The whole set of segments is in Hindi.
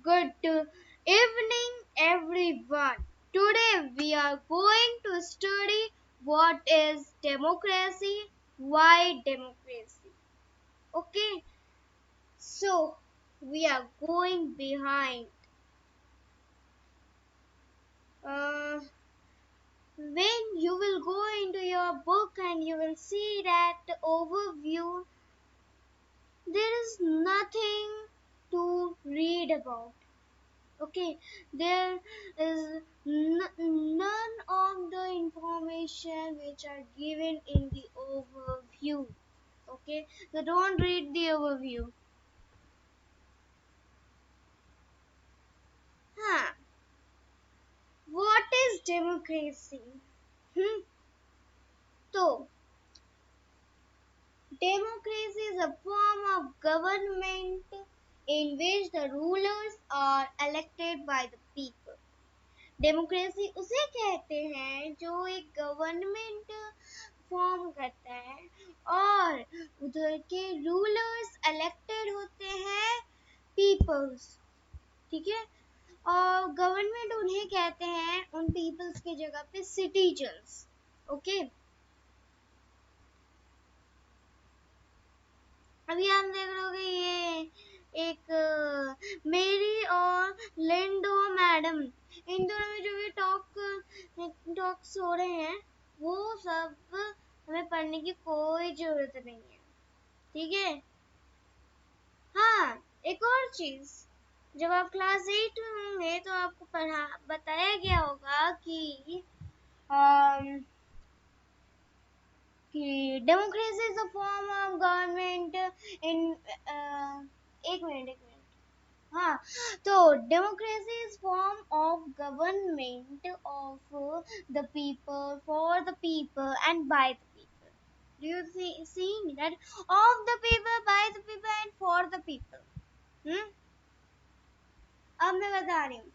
Good evening, everyone. Today we are going to study what is democracy, why democracy. Okay, so we are going behind. Uh, when you will go into your book and you will see that overview, there is nothing to read about. Okay, there is none of the information which are given in the overview. Okay, so don't read the overview. Huh. What is democracy? Hmm. So democracy is a form of government in which the rulers are elected by the people. Democracy उसे कहते हैं जो एक गवर्नमेंट फॉर्म करता है और उधर के रूलर्स इलेक्टेड होते हैं पीपल्स, ठीक है। और गवर्नमेंट उन्हें कहते हैं उन पीपल्स की जगह पे सिटीजन्स। ओके, अभी आप देख लोगे ये एक मेरी और लिंडो मैडम, इन दोनों में जो भी टॉक्स हो रहे हैं वो सब हमें पढ़ने की कोई जरूरत नहीं है, ठीक है। हाँ, एक और चीज, जब आप क्लास 8 में होंगे तो आपको बताया गया होगा कि democracy is a form of government in एक मिनट हाँ, तो democracy is form of government of the people, for the people and bye the people. Do you see that? Of the people, by the people and for the people. अब मैं बता रही हूँ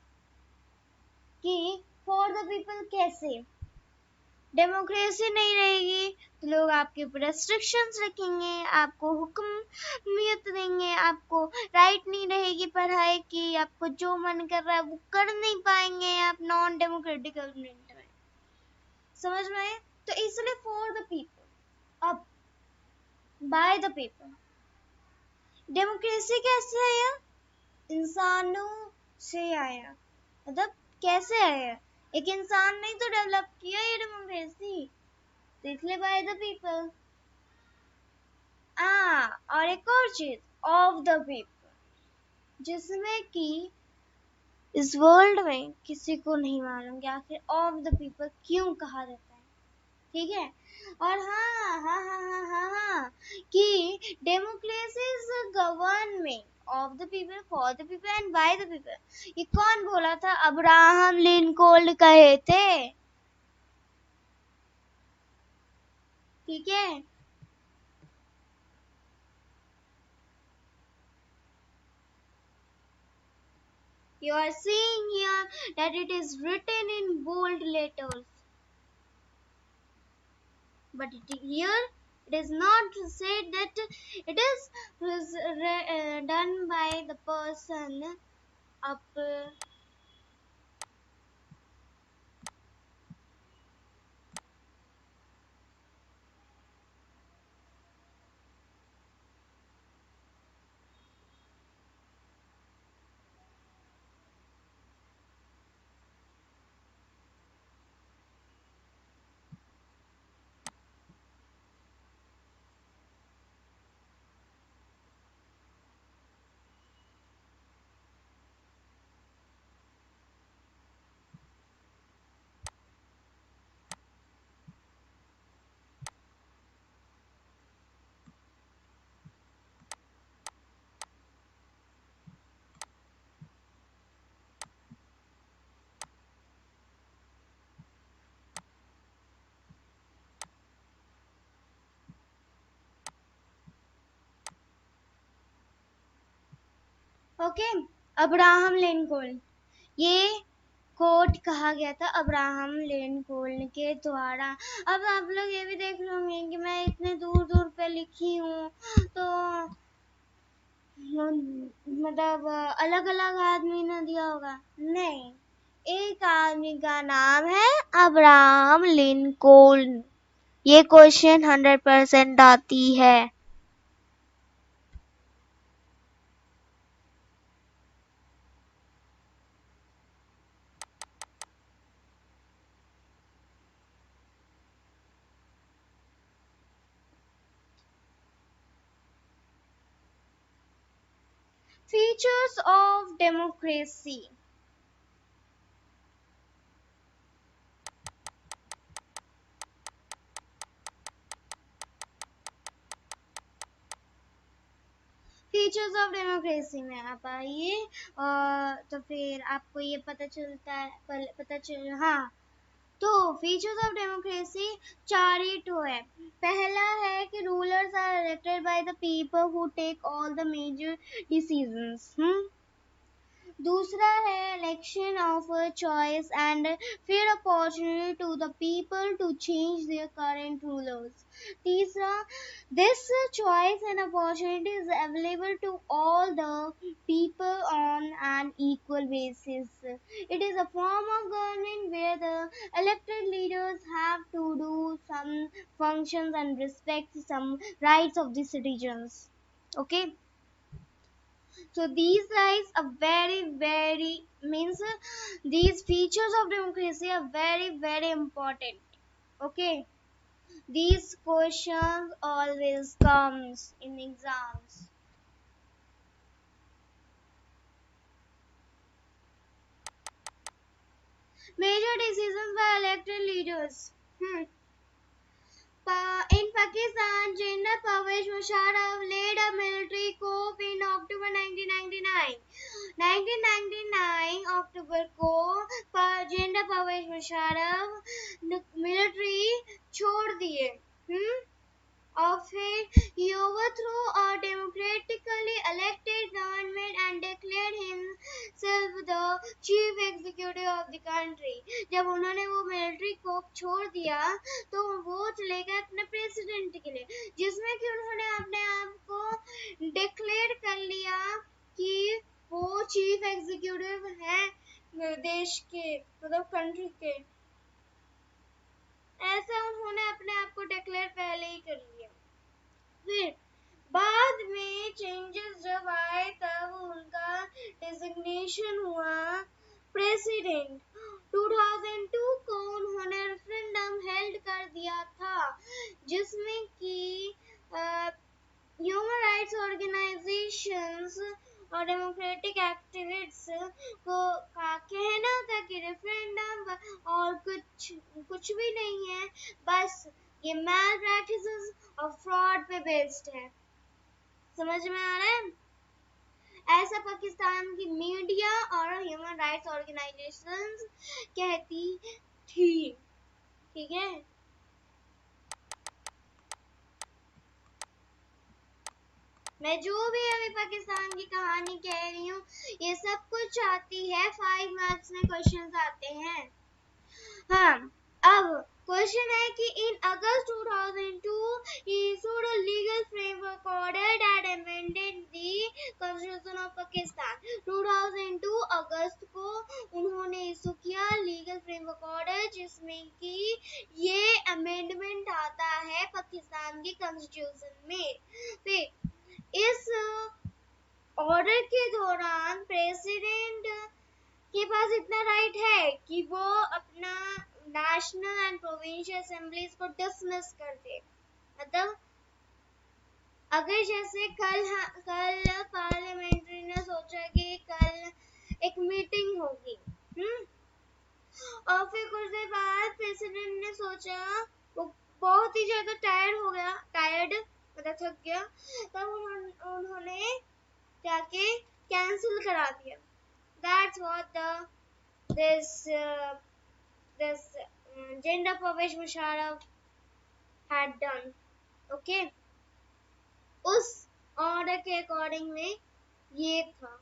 कि for the people कैसे। डेमोक्रेसी नहीं रहेगी तो लोग आपके ऊपर रेस्ट्रिक्शंस रखेंगे, आपको हुक्मियत देंगे, आपको राइट नहीं रहेगी पढ़ाई की, आपको जो मन कर रहा है वो कर नहीं पाएंगे आप नॉन डेमोक्रेटिक गवर्नमेंट में। समझ में आए? तो इसलिए फॉर द पीपल। अब बाय द पीपल, डेमोक्रेसी कैसे आया? इंसानों से आया। मतलब कैसे आया? एक इंसान ने तो डेवलप किया ये डेमोक्रेसी, तो इसलिए बाय द पीपल। और एक और चीज, ऑफ द पीपल, जिसमें कि इस वर्ल्ड में किसी को नहीं मालूम कि आखिर ऑफ द पीपल क्यों कहा जाता है, ठीक है। और हाँ कि democracy is government of the people, for the people and bye the people. ये कौन बोला था? अब्राहम लिंकन कहे थे, ठीक है। You are seeing here that it is written in bold letters, but here it is not said that it is done by the person up. Okay, Abraham Lincoln, ये कोट कहा गया था अब्राहम लिंकन के द्वारा। अब आप लोग ये भी देख लोगे कि मैं इतने दूर दूर पे लिखी हूँ, तो मतलब अलग अलग आदमी ने दिया होगा, नहीं, एक आदमी का नाम है अब्राहम लिंकन। ये क्वेश्चन 100% आती है। Features of democracy. Features of democracy में आप आइए, और तो फिर आपको ये पता चलता है, पता चल, हाँ, तो फीचर्स ऑफ डेमोक्रेसी चार ही तो है। पहला है कि rulers are elected by the people who take all the major decisions. दूसरा है election of choice and fair opportunity to the people to change their current rulers. तीसरा, this choice and opportunity is available to all the people on an equal basis. It is a form of government where the elected leaders have to do some functions and respect some rights of the citizens. Okay, so these rights are very means these features of democracy are very important. Okay, these questions always comes in exams. Major decisions by elected leaders. In Pakistan, General Pervez Musharraf led a military coup in October 1999. 1999 अक्टूबर को जनरल परवेज मुशर्रफ मिलिट्री छोड़ दिए, और फिर he overthrew a democratically elected government and declared himself the chief executive of the country. जब उन्होंने वो मिलिट्री को छोड़ दिया तो वो चले गए अपने प्रेसिडेंट के लिए, जिसमें कि उन्होंने अपने आप को डिक्लेयर कर लिया कि वो चीफ एग्जीक्यूटिव है देश के, मतलब कंट्री के। ऐसे उन्होंने अपने आप को डिक्लेयर पहले ही कर लिया। फिर बाद में चेंजेस जब आए तब उनका डेजिग्नेशन हुआ प्रेसिडेंट। 2002 को उन्होंने रेफरेंडम हेल्ड कर दिया था, जिसमें कि ह्यूमन राइट्स ऑर्गेनाइजेशंस और डेमोक्रेटिक एक्टिविस्ट्स को का कहना था कि रेफरेंडम और कुछ भी नहीं है, बस ये मैल प्रैक्टिसेस और फ्रॉड पे बेस्ड है। समझ में आ रहा है? ऐसा पाकिस्तान की मीडिया और ह्यूमन राइट्स ऑर्गेनाइजेशंस कहती थी। ठीक है, मैं जो भी अभी पाकिस्तान की कहानी कह रही हूँ ये सब कुछ आती है 5 मार्क्स में, क्वेश्चंस आते हैं। हाँ, अब क्वेश्चन है कि इन अगस्त 2002 he issued a legal framework order that amended the constitution of Pakistan. 2002 अगस्त को उन्होंने इशू किया लीगल फ्रेमवर्क ऑर्डर, जिसमें कि ये अमेंडमेंट आता है पाकिस्तान की कॉन्स्टिट्यूशन में। फिर इस ऑर्डर के दौरान प्रेसिडेंट के पास इतना राइट है कि वो अपना नेशनल एंड प्रोविंशियल असेंबलीज को डिसमिस कर दे। मतलब अगर जैसे कल पार्लियामेंट्री ने सोचा कि कल एक मीटिंग होगी, और फिर कुछ देर बाद प्रेसिडेंट ने सोचा, वो बहुत ही ज्यादा टायर्ड मतलब थक गया, तब उन्होंने जाके कैंसिल करा दिया। That's what this General Pervez Musharraf had done. Okay, उस ऑर्डर के अकॉर्डिंग में ये था।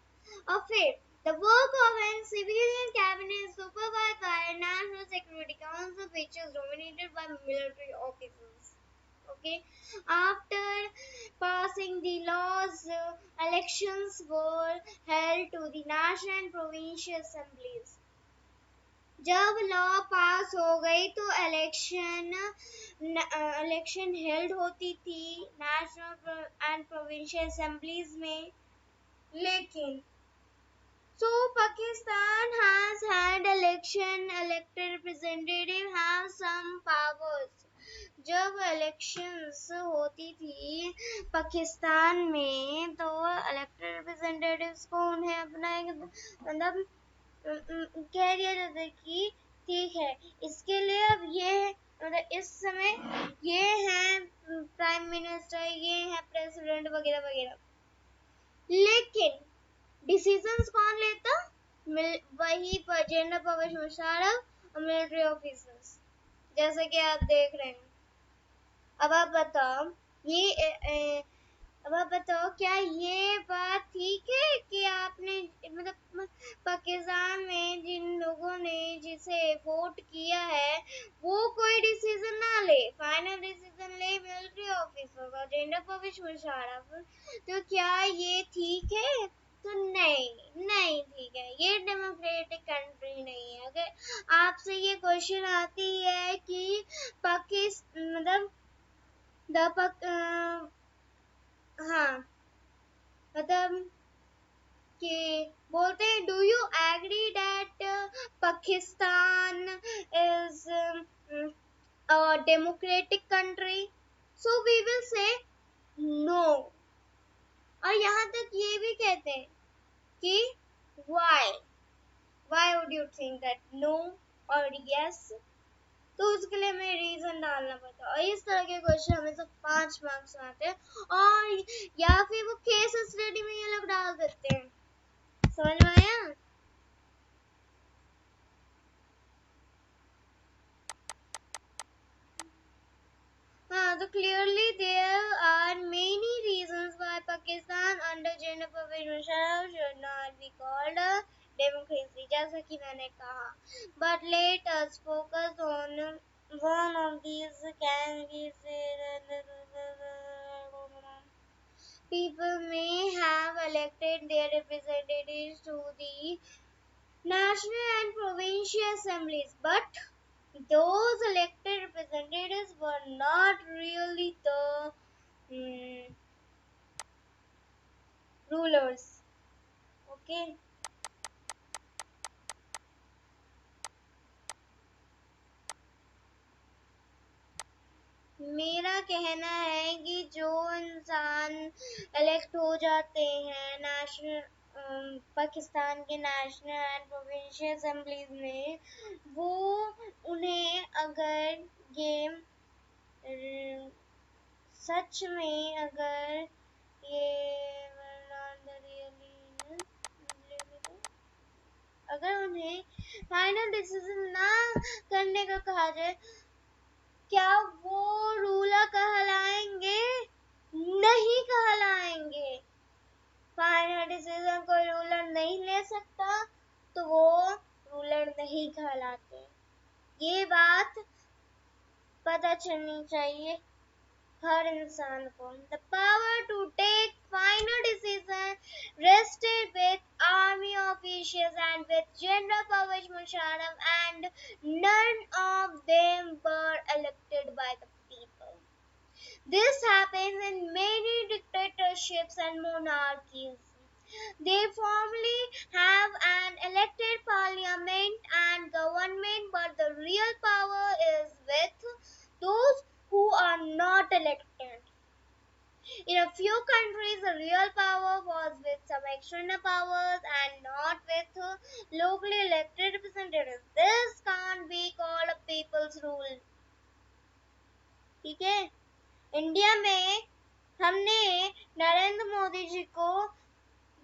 और फिर the work of a civilian cabinet supervised by a National Security Council which is dominated by military officers. Okay, after passing passing the laws, elections were held to the national and provincial assemblies. जब लॉ पास हो गई तो इलेक्शन हेल्ड होती थी नेशनल एंड प्रोविंशियल असेंबलीज में. लेकिन so Pakistan has had elected representative have some powers. जब इलेक्शंस होती थी पाकिस्तान में तो इलेक्टेड रिप्रेजेंटेटिव्स को उन्हें अपना मतलब कह दिया जाता है कि ठीक है इसके लिए अब ये मतलब इस समय ये है प्राइम मिनिस्टर, ये है प्रेसिडेंट वगैरह वगैरह. लेकिन डिसीजंस कौन लेता? वही जनरल परवेज मुशर्रफ और मिलिट्री ऑफिसर्स, जैसे कि आप देख रहे हैं. अब आप बताओ अब आप बताओ क्या ये बात ठीक है कि आपने मतलब पाकिस्तान में जिन लोगों ने जिसे वोट किया है वो कोई डिसीजन ना ले, फाइनल डिसीजन ले मिलिट्री ऑफिसर और जनरल परवेज मुशर्रफ, तो क्या ये ठीक है? तो नहीं ठीक है, ये डेमोक्रेटिक कंट्री नहीं है. अगर आपसे ये क्वेश्चन आती है कि पाकिस्तान मतलब हाँ मतलब कि बोलते हैं do you agree that Pakistan is a democratic country, so we will say no. और यहाँ तक ये भी कहते हैं कि why would you think that no or yes, तो उसके लिए हमें रीजन डालना पड़ता है. और इस तरह के क्वेश्चन हमेशा 5 मार्क्स में आते हैं, और या फिर वो केस स्टडी में ये लोग डाल देते हैं. समझ में आया? हाँ, तो clearly there are many reasons why Pakistan under General Pervez Musharraf should not be called a democracy, जैसा कि मैंने कहा. But let us focus on one of these. Can we say people may have elected their representatives to the national and provincial assemblies, but those elected representatives were not really the rulers. Okay. मेरा कहना है कि जो इंसान इलेक्ट हो जाते हैं नेशनल पाकिस्तान के नेशनल एंड प्रोविंशियल असेंबलीज में, वो उन्हें अगर ये सच में अगर ये अगर उन्हें फाइनल डिसीजन ना करने का कहा जाए, क्या वो रूलर कहलाएंगे? नहीं कहलाएंगे. फाइनल डिसीजन कोई रूलर नहीं ले सकता तो वो रूलर नहीं कहलाते. ये बात पता चलनी चाहिए हर इंसान को. The power to take final decision rested with army officials and with General Pervez Musharraf, and none of them were elected by the people. This happens in many dictatorships and monarchies. They formally have an elected parliament and government, but the real power is with those who are not elected. In a few countries, the real power was with some external powers and not with locally elected representatives. This can't be called a people's rule. ठीक है? इंडिया में हमने नरेंद्र मोदी जी को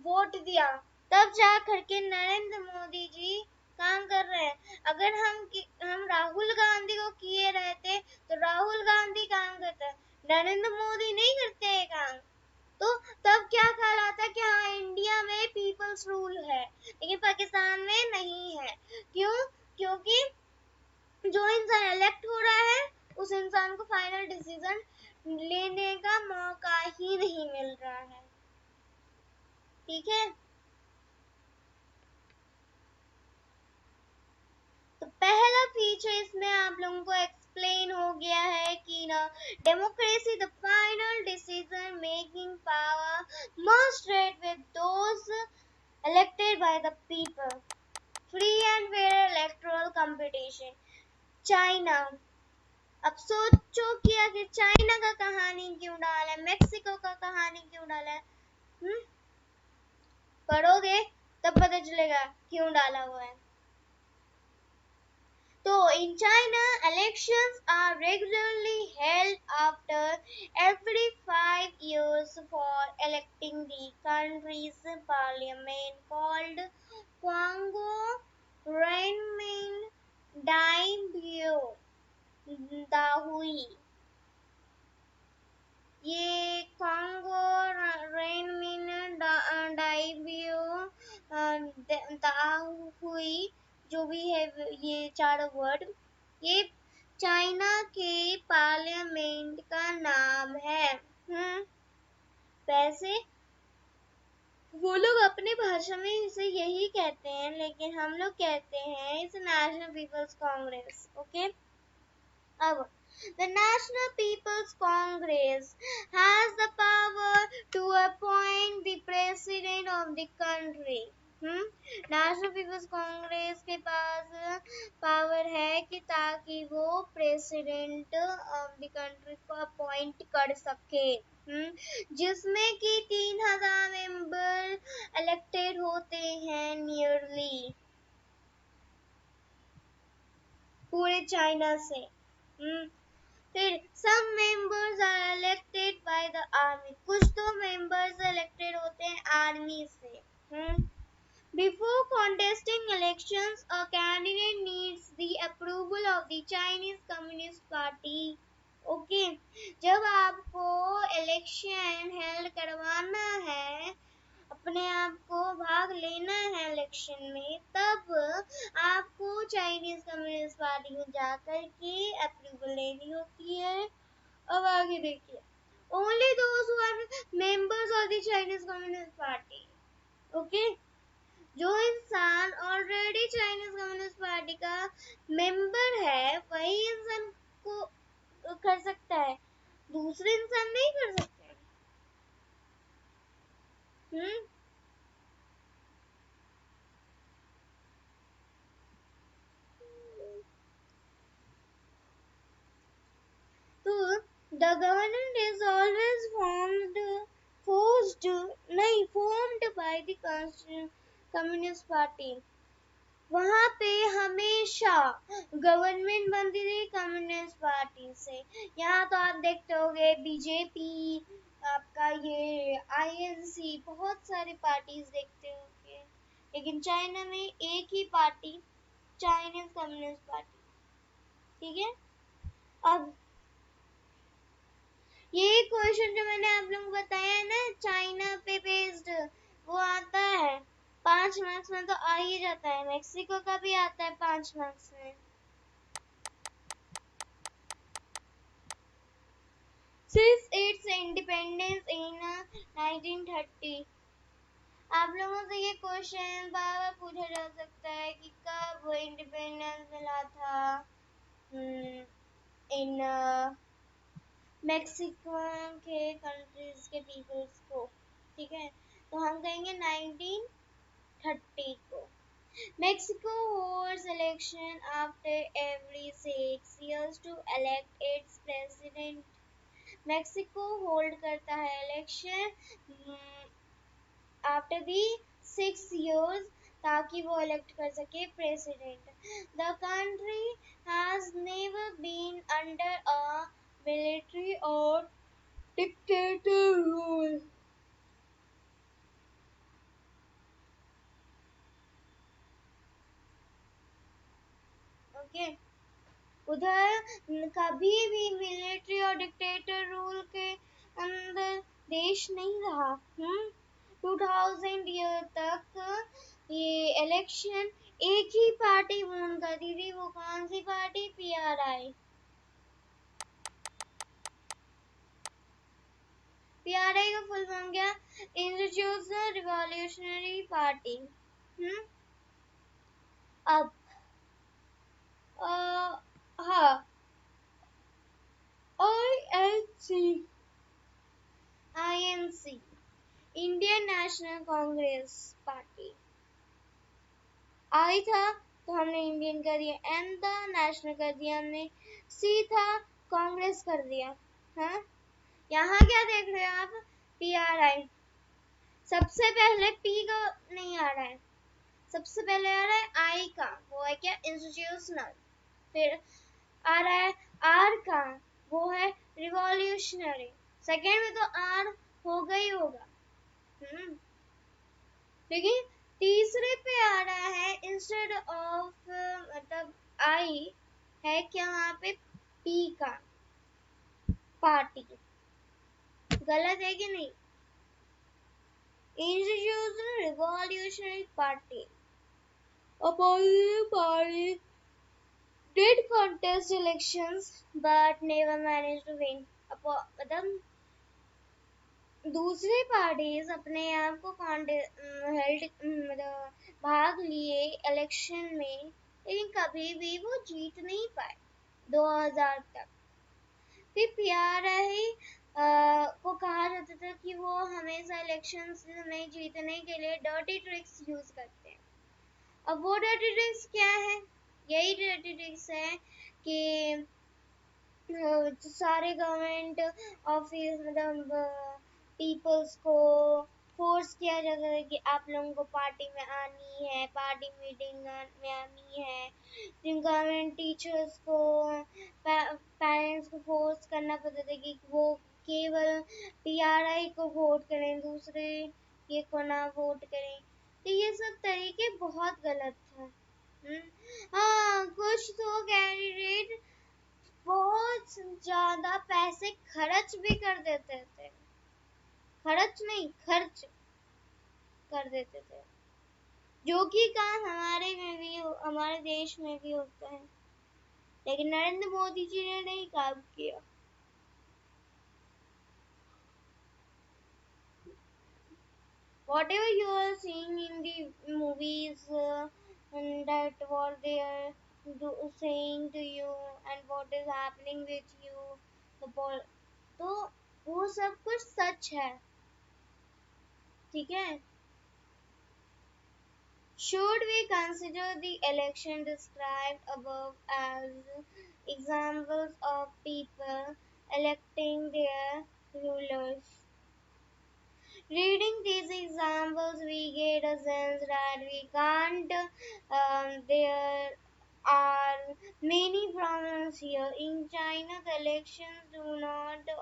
वोट दिया, तब जा करके नरेंद्र मोदी जी काम कर रहे हैं. अगर हम राहुल गांधी को किए रहते तो राहुल गांधी काम करता, नरेंद्र मोदी नहीं करते हैं काम. तो तब क्या कहलाता कि हाँ इंडिया में पीपल्स रूल है, लेकिन पाकिस्तान में नहीं है. क्यों? क्योंकि जो इंसान इलेक्ट हो रहा है उस इंसान को फाइनल डिसीजन लेने का मौका ही नहीं मिल रहा है। ठीक है, तो पहला फीचर इसमें आप लोगों को एक्सप्लेन हो गया है कि ना democracy the final decision making power must rate with those elected by the people, free and fair electoral competition। China, अब सोचो कि आखिर चाइना का कहानी क्यों डाला है, मेक्सिको का कहानी क्यों डाला है? पढ़ोगे तब पता चलेगा क्यों डाला हुआ है। तो in China, elections are regularly held after every 5 years for electing the country's parliament, called Congo Renmin Daimyo Dahui। ये कॉन्गो रेनमिन डाइबियो हुई, जो भी है ये चारों वर्ड, ये चाइना के पार्लियामेंट का नाम है। वैसे वो लोग अपने भाषा में इसे यही कहते हैं, लेकिन हम लोग कहते हैं इसे नेशनल पीपल्स कांग्रेस। ओके, अब the National People's Congress has the power to appoint the president of the country। National people's congress के पास पावर है कि ताकि वो प्रेसिडेंट ऑफ द कंट्री को अपॉइंट कर सके, जिसमें कि 3,000 मेंबर इलेक्टेड होते हैं नियरली पूरे चाइना से। फिर some members are elected by the army, कुछ तो members elected होते हैं आर्मी से। Before contesting elections, a candidate needs the approval of the Chinese Communist Party। Okay, जब आपको इलेक्शन हेल्ड करवाना है, अपने आप को भाग लेना है इलेक्शन में, तब आपको चाइनीज कम्युनिस्ट पार्टी में जाकर के अप्रूवल लेनी होती है। अब आगे देखिए, only those who are members of the Chinese Communist Party. Okay, जो इंसान ऑलरेडी चाइनीज कम्युनिस्ट पार्टी का मेंबर है वही इंसान को कर सकता है, दूसरे इंसान नहीं कर सकते। तो the government is always formed by the communist party. वहाँ पे हमेशा गवर्नमेंट बनती थी कम्युनिस्ट पार्टी से। यहाँ तो आप देखते होंगे बीजेपी, आपका ये आईएनसी, बहुत सारी पार्टीज देखते होंगे, लेकिन चाइना में एक ही पार्टी, चाइनीज कम्युनिस्ट पार्टी। ठीक है, अब ये क्वेश्चन जो मैंने आप लोगों को बताया है ना, चाइना पे बेस्ड, वो आता है 5 मार्क्स में, तो आ ही जाता है। मेक्सिको का भी आता है 5 मार्क्स में। सिंस इट्स इंडिपेंडेंस इन 1930, आप लोगों से ये क्वेश्चन बार बार पूछा जा सकता है कि कब इंडिपेंडेंस मिला था इन मेक्सिको के कंट्रीज के पीपल्स को। ठीक है, तो हम कहेंगे 1930 को। Mexico holds election after every 6 years to elect its president। Mexico hold करता है इलेक्शन आफ्टर दी 6 years ताकि वो इलेक्ट कर सके president. The country has never been under a military और डिक्टेटर रूल। ओके, उधर कभी भी मिलिट्री और डिक्टेटर रूल के अंदर देश नहीं रहा। 2000 ईयर तक ये इलेक्शन एक ही पार्टी वोन करती थी। वो कौन सी पार्टी? पीआरआई। पीआरआई का फुल फॉर्म क्या? Institutional revolutionary party. अब हाँ, INC, INC, Indian National Congress party. आई था तो हमने इंडियन कर दिया, एन था नेशनल कर दिया हमने, सी था कांग्रेस कर दिया। हाँ, यहाँ क्या देख रहे हो आप? पीआरआई। सबसे पहले पी का नहीं आ रहा है, सबसे पहले आ रहा है आई का, वो है क्या? इंस्टीट्यूशनल। फिर आ रहा है आर का, वो है रिवॉल्यूशनरी। सेकेंड में तो आर होगा ही होगा। लेकिन तीसरे पे आ रहा है इंस्टेड ऑफ, मतलब आई है क्या वहां पे? पी का, पार्टी। गलत है कि नहीं? Institutional revolutionary party. Opposing party did contest elections but never managed to win. मतलब दूसरी पार्टीज अपने आप को हेल्ड, मतलब भाग लिए इलेक्शन में, लेकिन कभी भी वो जीत नहीं पाए 2000 तक। फिर पीआरआई को कहा जाता था कि वो हमेशा इलेक्शंस में जीतने के लिए डर्टी ट्रिक्स यूज करते हैं। अब वो डर्टी ट्रिक्स क्या है? यही डर्टी ट्रिक्स है कि सारे गवर्नमेंट ऑफिस, मतलब पीपल्स को फोर्स किया जाता है कि आप लोगों को पार्टी में आनी है, पार्टी मीटिंग में आनी है। गवर्नमेंट टीचर्स को, पेरेंट्स को फोर्स करना पड़ता था कि वो केवल पीआरआई को वोट करें, दूसरे ये को ना वोट करें। तो ये सब तरीके बहुत गलत था। हाँ, कुछ तो कैंडिडेट बहुत ज्यादा पैसे खर्च भी कर देते थे, खर्च नहीं, खर्च कर देते थे, जो कि काम हमारे में भी, हमारे देश में भी होता है, लेकिन नरेंद्र मोदी जी ने नहीं काम किया। Whatever you are seeing in the movies, and that what they are saying to you and what is happening with you, तो वो सब कुछ सच है, ठीक है? Should we consider the election described above as examples of people electing their rulers? Reading these examples, we get a sense that we can't. There are many problems here. In China, the elections do not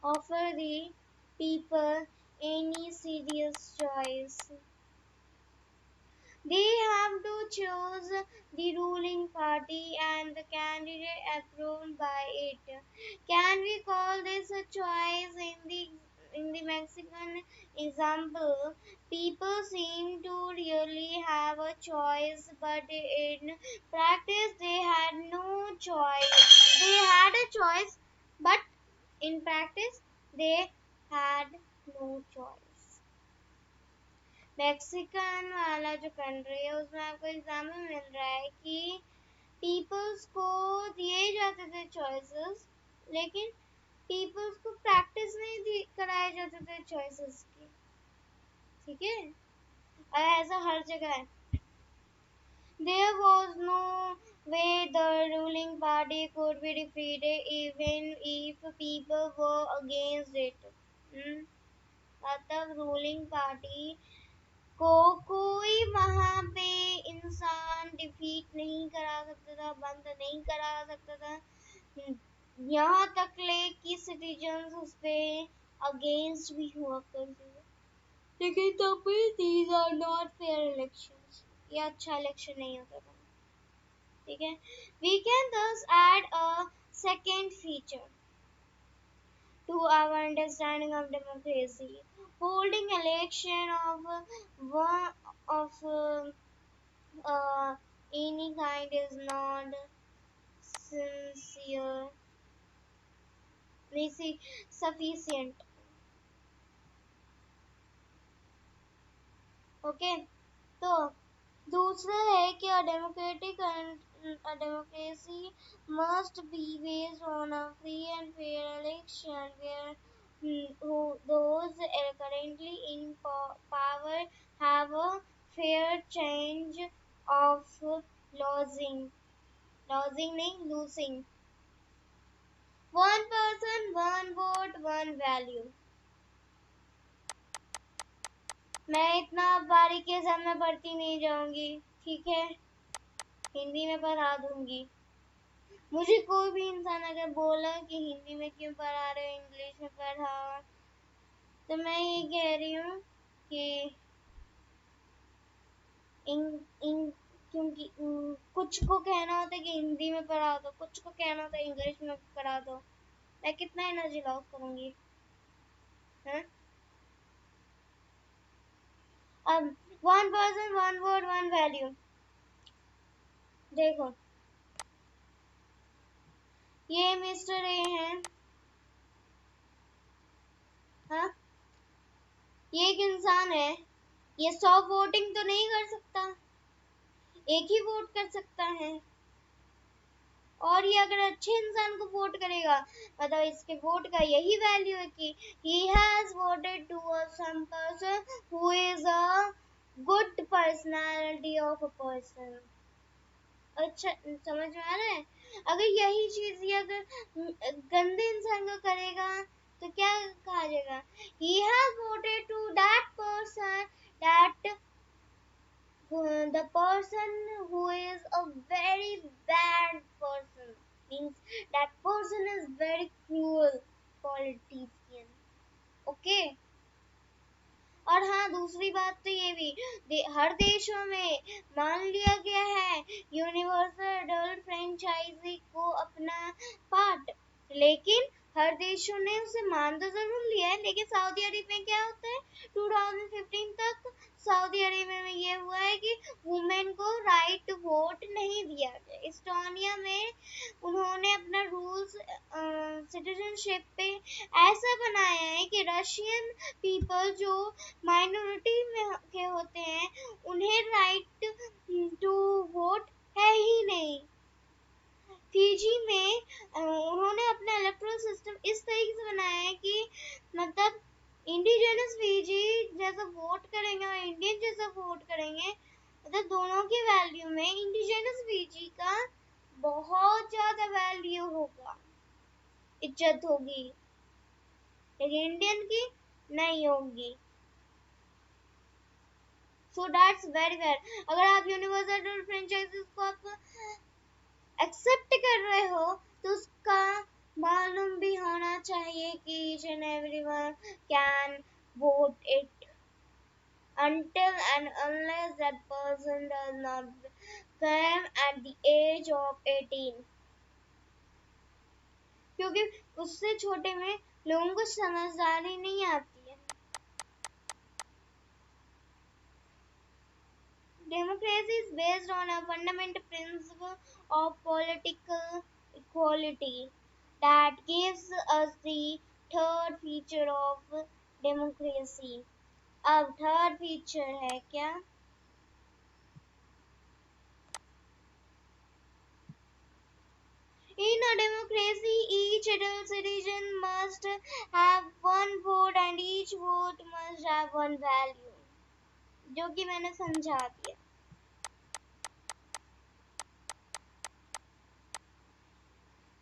offer the people any serious choice. They have to choose the ruling party and the candidate approved by it. Can we call this a choice? In the Mexican example, people seem to really have a choice, but in practice they had no choice. They had a choice, but in practice they had no choice. Mexican वाला जो कंट्री है उसमें आपको एग्जाम्पल मिल रहा है कि पीपल्स को दिए जाते थे चॉइसेस, लेकिन पीपल्स को प्रैक्टिस नहीं कराए जाते थे चॉइसेस की, ठीक है? और ऐसा हर जगह है। There was no way the ruling party could be defeated even if people were against it. मतलब रूलिंग पार्टी को कोई वहां पे इंसान डिफीट नहीं करा सकता था, बंद नहीं करा सकता था, यहाँ तक ले कि सिटीजन्स उस पे अगेंस्ट भी हुआ करते थे। लेकिन तब भी these are not fair elections, ये अच्छा इलेक्शन नहीं होता था, ठीक है? We can thus add a second feature to our understanding of democracy. Holding election of any kind is not sincere नहीं sufficient. ओके, तो दूसरा है कि a democracy must be based on a free and fair election where those currently in power have a fair change of losing. One person, one vote, one value. मैं इतना बारीकी से मैं पढ़ती नहीं जाऊंगी, ठीक है, हिंदी में पढ़ा दूंगी. मुझे कोई भी इंसान अगर बोला कि हिंदी में क्यों पढ़ा रहे हो, इंग्लिश में पढ़ाओ, तो मैं ये कह रही हूँ कि इन इन क्योंकि कुछ को कहना होता है कि हिंदी में पढ़ा दो, कुछ को कहना होता है इंग्लिश में पढ़ा दो. मैं कितना एनर्जी लॉस करूंगी, हैं? अब one person one word one value. देखो, ये मिस्टर ए हैं, हाँ, ये एक इंसान है, ये 100 वोटिंग तो नहीं कर सकता, एक ही वोट कर सकता है. और ये अगर अच्छे इंसान को वोट करेगा, मतलब इसके वोट का यही वैल्यू है कि he has voted towards some person who is a good personality of a person. अच्छा, समझ में आ रहा है? अगर यही चीज ये अगर गंदे इंसान को करेगा तो क्या कहा जाएगा? He has voted to that person that the person who is a very bad person, means that person is very cruel politician. Okay. और हाँ, दूसरी बात तो ये भी हर देशों में मान लिया गया है यूनिवर्सल एडल्ट फ्रेंचाइजी को अपना पार्ट, लेकिन हर देशों ने उसे मान तो जरूर लिया है, लेकिन सऊदी अरब में क्या होता है, 2015 तक सऊदी अरेबिया में ये हुआ है कि वुमेन को राइट टू वोट नहीं दिया गया. इस्टोनिया में उन्होंने अपना रूल्स सिटीजनशिप पे ऐसा बनाया है कि रशियन पीपल जो माइनॉरिटी में के होते हैं उन्हें राइट टू वोट है ही नहीं. फीजी में उन्होंने अपना इलेक्टोरल सिस्टम इस तरीके से बनाया है कि मतलब इंडिजिनस फीजी जैसा वोट करेंगे और इंडियन जैसा वोट करेंगे, मतलब दोनों की वैल्यू में इंडिजिनस फीजी का बहुत ज्यादा वैल्यू होगा, इज्जत होगी, लेकिन इंडियन की नहीं होगी. सो दैट्स वेरी वेरी, अगर आप यूनिवर्सल फ्रेंचाइजीज को आप एक्सेप्ट कर रहे हो तो उसका मालूम भी होना चाहिए कि each and everyone can vote it until and unless that person does not come at the age of 18, क्योंकि उससे छोटे में लोगों को समझदारी नहीं आती है. Democracy is based on a fundamental principle of political equality that gives us the third feature of democracy. अब थर्ड फीचर है क्या? In a democracy, each adult citizen must have one vote and each vote must have one value, जो कि मैंने समझा दिया.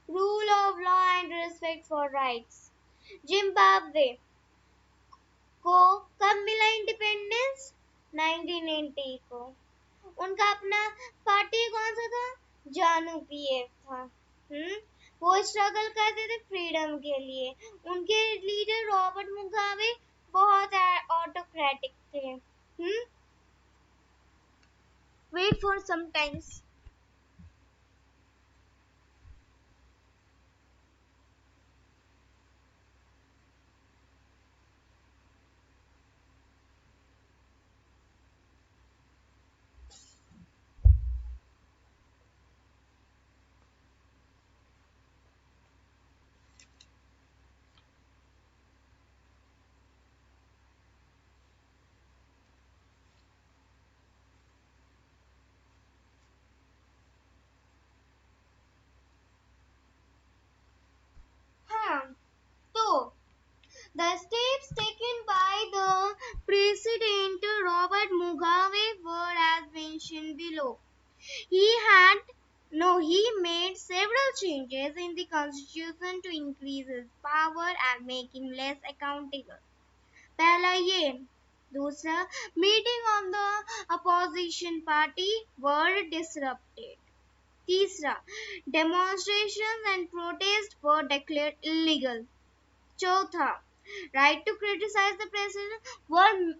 Rule of law and respect for rights. Zimbabwe को कब मिला इंडिपेंडेंस? 1980 को. उनका अपना पार्टी कौन सा था? जानू पीएफ था. वो स्ट्रगल करते थे फ्रीडम के लिए. उनके लीडर रॉबर्ट मुगाबे बहुत ऑटोक्रेटिक थे. Wait for some times. changes in the constitution to increase his power and make him less accountable. पहला ये. दूसरा, meeting of the opposition party were disrupted. तीसरा, demonstrations and protests were declared illegal. चौथा, right to criticize the president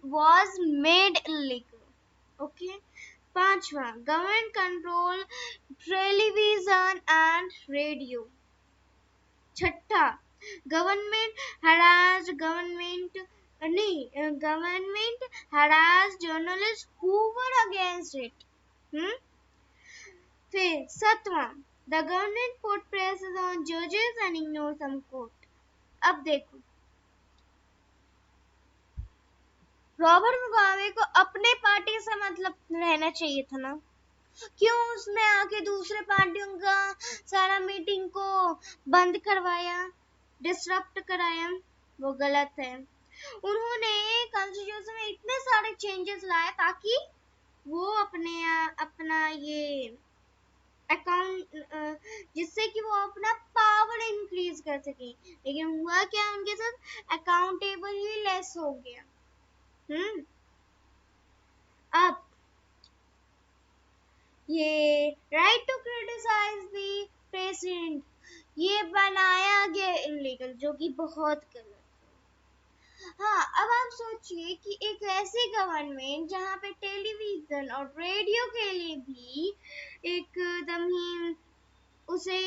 was made illegal. Okay. पांचवा, government control television and radio. छठा, government harassed journalists who were against it. फिर सातवां, the government put pressure on judges and ignored some court. अब देखो, रॉबर्ट मुगाबे को अपने पार्टी से मतलब रहना चाहिए था ना, क्यों उसने आके दूसरे पार्टियों का सारा मीटिंग को बंद करवाया, डिसरप्ट कराया? वो गलत है. उन्होंने कॉन्स्टिट्यूशन में इतने सारे चेंजेस लाए ताकि वो अपना ये अकाउंट, जिससे कि वो अपना पावर इंक्रीज कर सके. लेकिन हुआ क्या उनके साथ? अकाउंटेबल ही लेस हो गया. अब ये right to criticise the president ये बनाया गया इलीगल, जो कि बहुत गलत है. हाँ, अब आप सोचिए कि एक ऐसी गवर्नमेंट जहाँ पे टेलीविजन और रेडियो के लिए भी एकदम ही उसे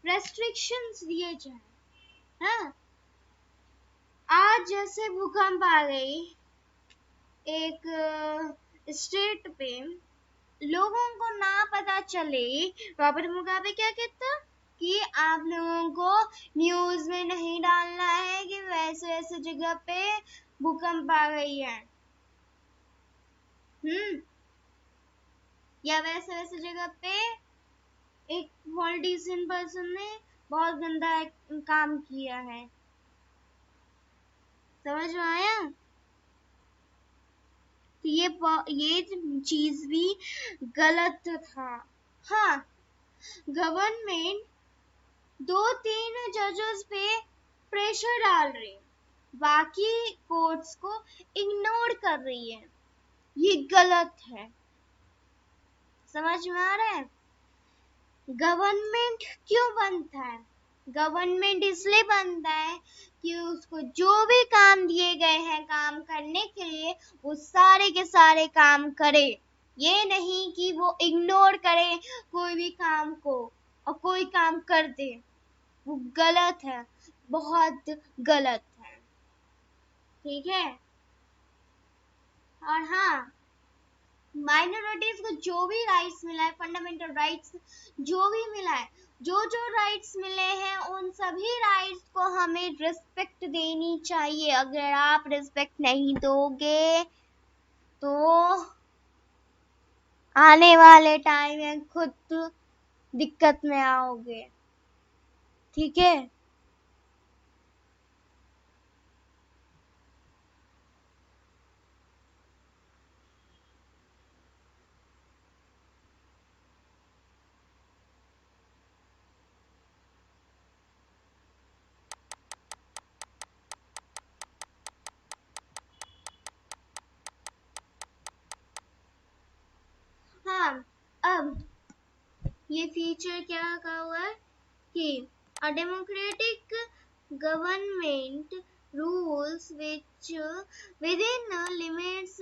रेस्ट्रिक्शंस दिए जाए. हाँ, आज जैसे भूकंप आ गई एक स्टेट पे, लोगों को ना पता चले, रॉबर्ट मुगाबे क्या कहता कि आप लोगों को न्यूज में नहीं डालना है कि वैसे वैसे जगह पे भूकंप आ गई है. या वैसे वैसे जगह पे एक पॉलिटिशियन पर्सन ने बहुत गंदा काम किया है. समझ में आया? तो ये चीज भी गलत था. हाँ, गवर्नमेंट 2-3 जजेस पे प्रेशर डाल रही है, बाकी कोर्ट्स को इग्नोर कर रही है. ये गलत है. समझ में आ रहा है? गवर्नमेंट क्यों बनता है? गवर्नमेंट इसलिए बनता है कि उसको जो भी काम दिए गए हैं काम करने के लिए, वो सारे के सारे काम करे. ये नहीं कि वो इग्नोर करे कोई भी काम को और कोई काम कर दे. वो गलत है, बहुत गलत है. ठीक है? और हाँ, माइनॉरिटीज को जो भी राइट्स मिला है, फंडामेंटल राइट्स जो भी मिला है, जो जो राइट्स मिले हैं, उन सभी राइट्स को हमें रिस्पेक्ट देनी चाहिए. अगर आप रिस्पेक्ट नहीं दोगे तो आने वाले टाइम में खुद दिक्कत में आओगे. ठीक है? हाँ, अब ये फीचर क्या कहा हुआ है कि a democratic government rules which within limits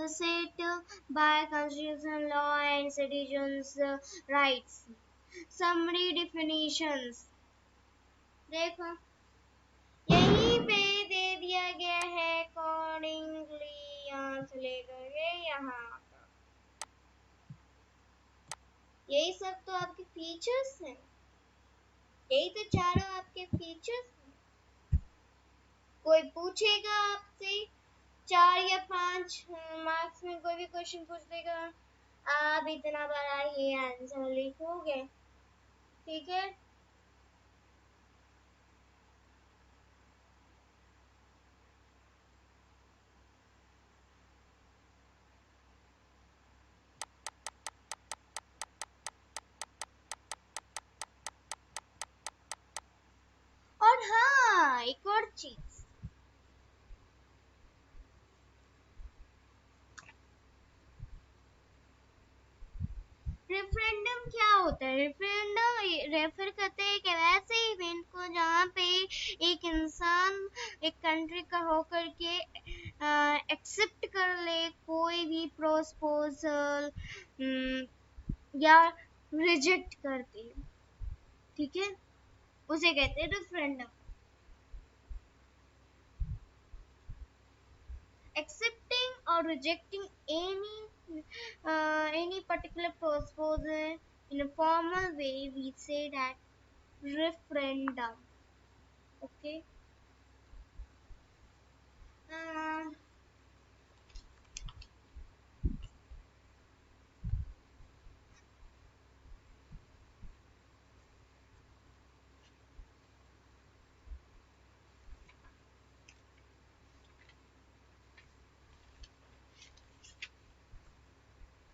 set by constitution, law and citizens rights. Summary definitions देखो यहीं पे दे दिया गया है accordingly, यहाँ से लेकर के यहाँ तक. यही सब तो आपके फीचर्स हैं. यही तो चारों आपके फीचर्स हैं. कोई पूछेगा आपसे 4 या 5 मार्क्स में कोई भी क्वेश्चन पूछ देगा, आप इतना बड़ा ही आंसर लिखोगे. ठीक है? like or cheese. रेफरेंडम क्या होता है? रेफरेंडम रेफर करते हैं एक ऐसे इवेंट को जहाँ पे एक इंसान एक कंट्री का होकर के एक्सेप्ट कर ले कोई भी प्रोपोजल या रिजेक्ट कर दे, ठीक है, उसे कहते हैं referendum. Accepting or rejecting any particular proposal in a formal way, we say that referendum. Okay. uh,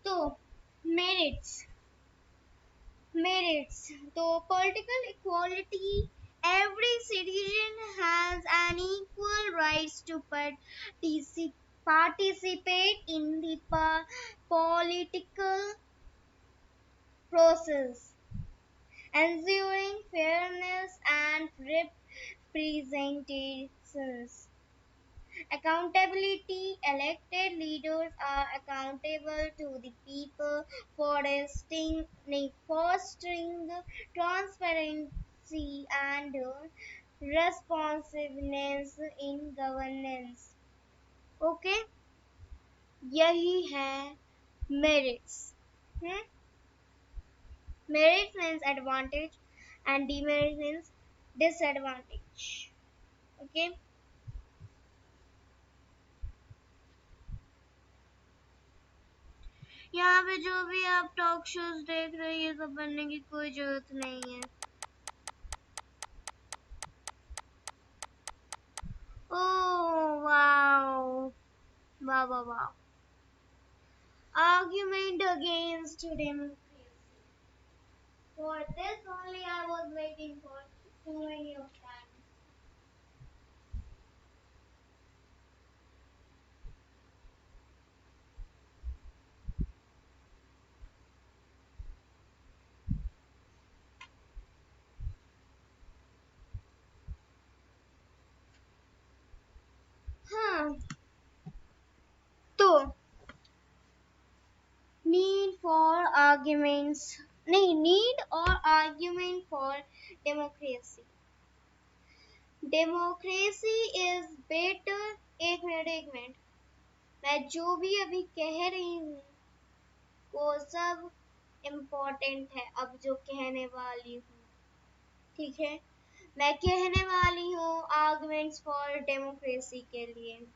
so merits. So political equality, every citizen has an equal rights to participate in the political process, ensuring fairness and representations. Accountability, elected leaders are accountable to the people, fostering transparency and responsiveness in governance. Okay, यही है merits. Merit means advantage and demerit means disadvantage. Okay. यहाँ पे जो भी आप टॉक शोज देख रहे हैं ये सब बनने की कोई जरूरत नहीं है. Oh wow, wow, wow, wow. Argument against democracy. For this only I was waiting for too many of time. हाँ, तो need or argument for democracy. Democracy is better. एक मिनट, मैं जो भी अभी कह रही हूँ वो सब इम्पोर्टेंट है. अब जो कहने वाली हूँ, ठीक है, मैं कहने वाली हूँ आर्गुमेंट्स फॉर डेमोक्रेसी के लिए.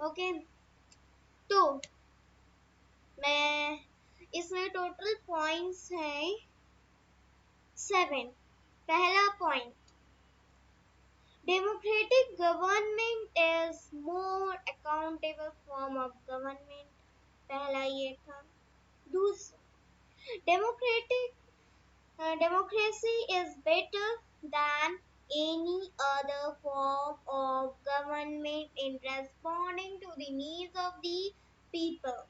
ओके, तो मैं इसमें टोटल पॉइंट्स हैं 7. पहला point, democratic government is more accountable form of government. पहला ये था. दूसरा, democracy is better than any other form of government in responding to the needs of the people.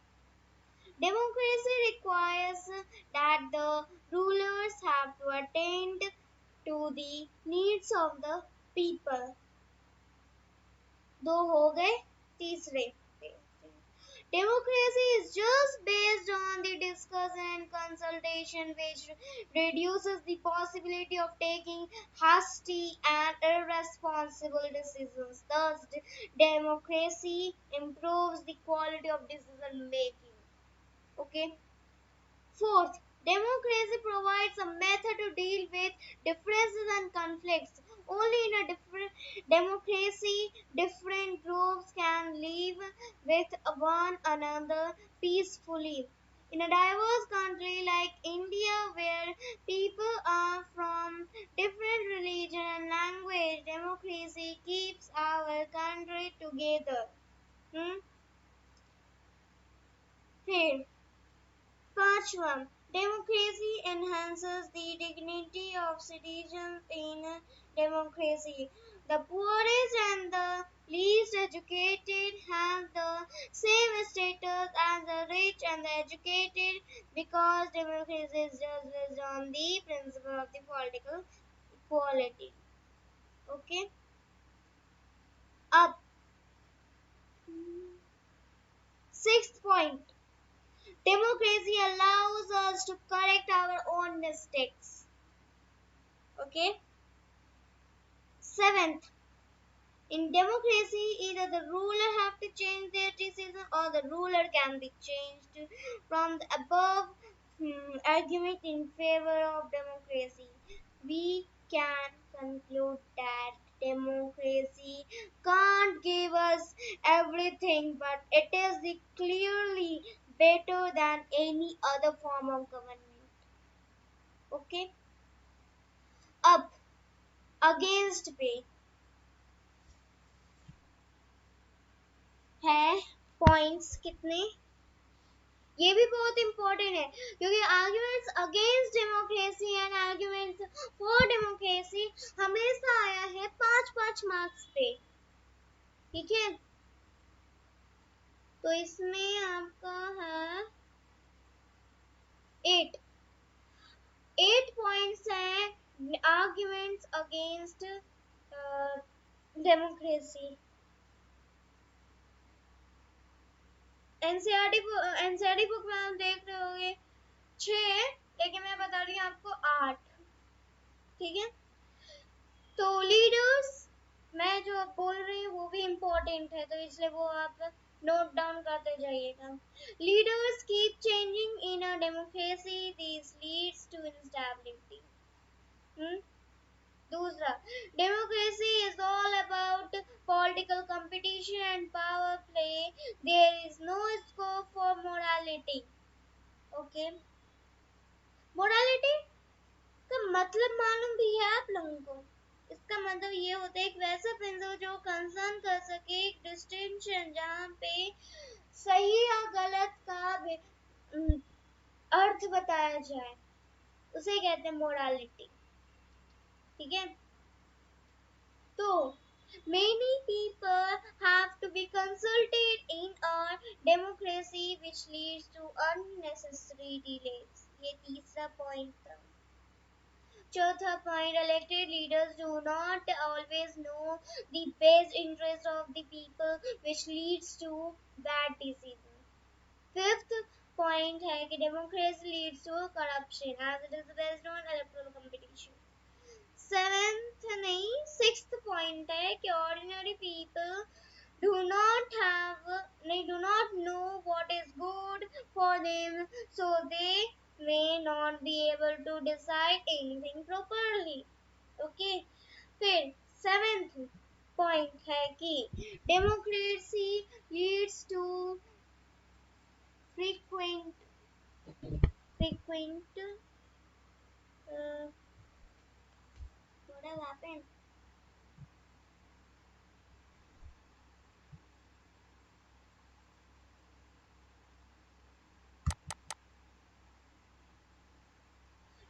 Democracy requires that the rulers have to attend to the needs of the people. दो हो गए. तीसरे, democracy is just based on the discussion and consultation, which reduces the possibility of taking hasty and irresponsible decisions. Thus, democracy improves the quality of decision making. Okay. Fourth, Democracy provides a method to deal with differences and conflicts. Only in a different democracy, different groups can live with one another peacefully. In a diverse country like India, where people are from different religion and language, democracy keeps our country together. Hmm? Here, Pachwan, democracy enhances the dignity of citizens in a democracy. The poorest and the least educated have the same status as the rich and the educated because democracy is just based on the principle of the political equality. Okay? Up. Sixth point. Democracy allows us to correct our own mistakes. Okay? Seventh, in democracy, either the ruler have to change their decision or the ruler can be changed. From the above argument in favor of democracy, we can conclude that democracy can't give us everything, but it is the clearly better than any other form of government. Okay? Up against pay है पॉइंट्स कितने ये भी बहुत इंपॉर्टेंट है क्योंकि arguments against democracy and arguments for democracy हमेशा आया है 5-5 मार्क्स पे ठीक है तो इसमें आपका है 8 8 पॉइंट्स है arguments against democracy NCERT book में आप देख रहे होंगे 6 लेकिन मैं बता रही हूँ आपको 8 ठीक है तो लीडर्स मैं जो अब बोल रही हूँ वो भी इम्पोर्टेंट है तो इसलिए वो आप नोट डाउन करते जाइएगा leaders keep changing in a democracy this leads to instability दूसरा democracy is all about political competition and power play there is no scope for morality okay morality का मतलब मालूम भी है आप लोगों को इसका मतलब ये होता है एक वैसा प्रिंसिपल जो कंसर्न कर सके एक डिस्टिंक्शन जहाँ पे सही या गलत का अर्थ बताया जाए उसे कहते हैं मोरालिटी ठीक है तो many people have to be consulted in a democracy which leads to unnecessary delays ये तीसरा पॉइंट था Chauथा point, elected leaders do not always know the best interest of the people which leads to bad decisions. Fifth point है कि democracy leads to corruption as it is based on electoral competition. Seventh नहीं, sixth point है कि ordinary people do not know what is good for them, so they may not be able to decide anything properly. Okay, फिर seventh point है कि democracy leads to frequent frequent what has happened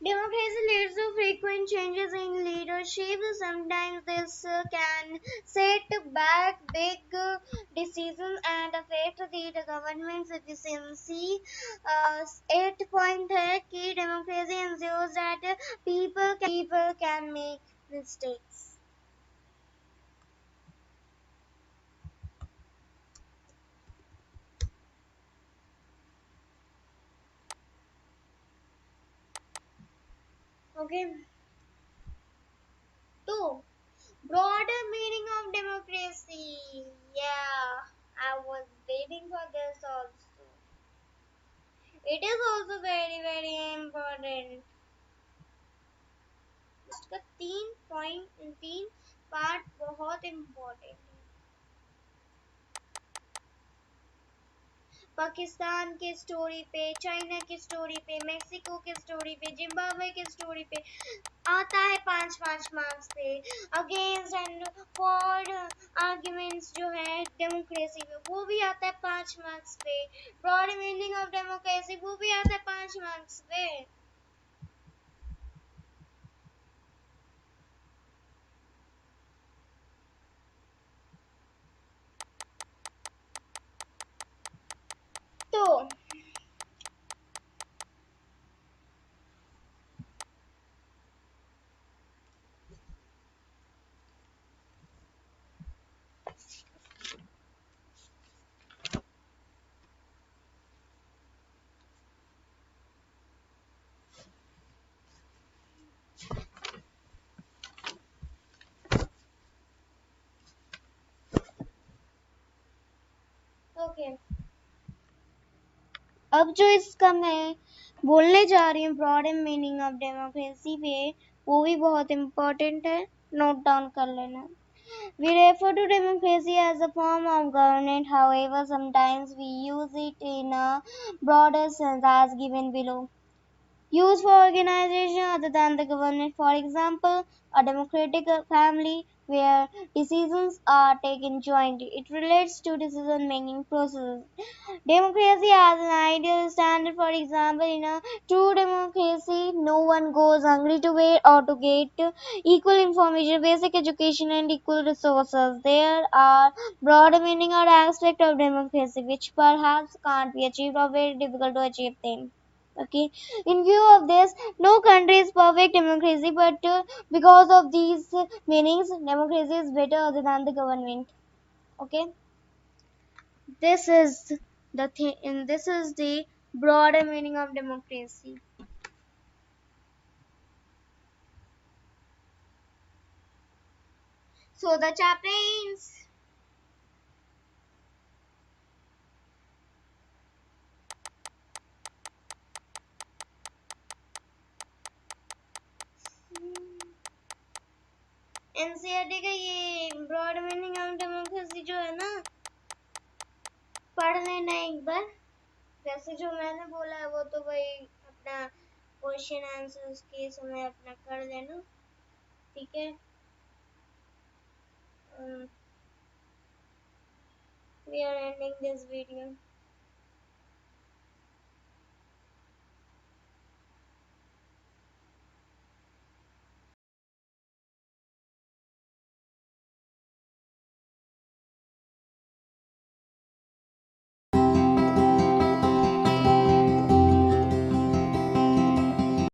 Democracy leads to frequent changes in leadership. Sometimes this can set back big decisions and affect the government's efficiency. 8th point है कि democracy ensures that people can make mistakes. Okay. So, broader meaning of democracy. Yeah, I was waiting for this also. It is also very important. इसका 3 पार्ट बहुत इम्पोर्टेंट है. पाकिस्तान के स्टोरी पे, चाइना की स्टोरी पे, मेक्सिको के स्टोरी पे, जिम्बाब्वे के स्टोरी पे आता है 5-5 मार्क्स पे. अगेंस्ट एंड फॉर आर्ग्यूमेंट्स जो है डेमोक्रेसी पे वो भी आता है 5 मार्क्स पे. ब्रॉड मीनिंग ऑफ डेमोक्रेसी वो भी आता है 5 मार्क्स पे. तो ओके, अब जो इसका मैं बोलने जा रही हूँ ब्रॉड मीनिंग ऑफ डेमोक्रेसी पे, वो भी बहुत इम्पोर्टेंट है, नोट डाउन कर लेना. We refer to democracy as a form of government, however, sometimes we use it in a broader sense as given below. Used for organization other than the government. For example, a democratic family where decisions are taken jointly. It relates to decision-making processes. Democracy as an ideal standard. For example, in a true democracy, no one goes hungry to wait or to get equal information, basic education, and equal resources. There are broader meaning or aspect of democracy which perhaps can't be achieved or very difficult to achieve them. Okay, in view of this, no country is perfect democracy, but because of these meanings, democracy is better other than the government. Okay, this is the thing, and this is the broader meaning of democracy. So the chapter ends. NCERT का ये ब्रॉड मीनिंग ऑफ डेमोक्रेसी जो है ना, पढ़ लेना एक बार. वैसे जो मैंने बोला है वो तो भाई अपना क्वेश्चन आंसर्स के समय अपना कर लेना. ठीक है. We are ending this video.